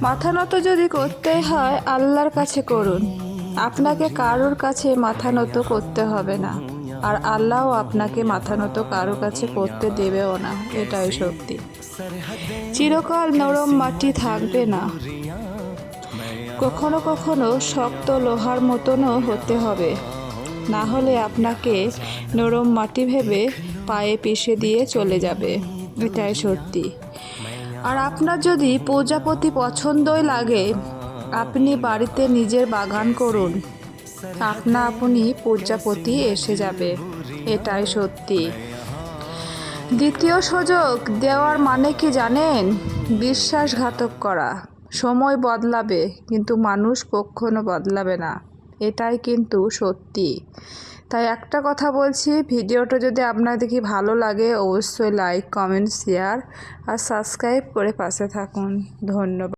মাথা নত যদি করতেই হয় আল্লাহর কাছে করুন। আপনাকে কারোর কাছে মাথা নত করতে হবে না, আর আল্লাহও আপনাকে মাথা নত কারোর কাছে করতে দেবেও না। এটাই সত্যি। চিরকাল নরম মাটি থাকবে না, কখনো কখনো শক্ত লোহার মতনও হতে হবে, না হলে আপনাকে নরম মাটি ভেবে পায়ে পিষে দিয়ে চলে যাবে। এটাই সত্যি। আর আপনার যদি প্রজাপতি পছন্দই লাগে, আপনি বাড়িতে নিজের বাগান করুন, আপনা আপনি প্রজাপতি এসে যাবে। এটাই সত্যি। দ্বিতীয় সুযোগ দেওয়ার মানে কি জানেন? বিশ্বাসঘাতক করা। সময় বদলাবে, কিন্তু মানুষ কখনো বদলাবে না। এটাই কিন্তু সত্যি। তাই একটা কথা বলছি, ভিডিওটা যদি আপনার দেখি ভালো লাগে অবশ্যই লাইক, কমেন্ট, শেয়ার আর সাবস্ক্রাইব করে পাশে থাকুন। ধন্যবাদ।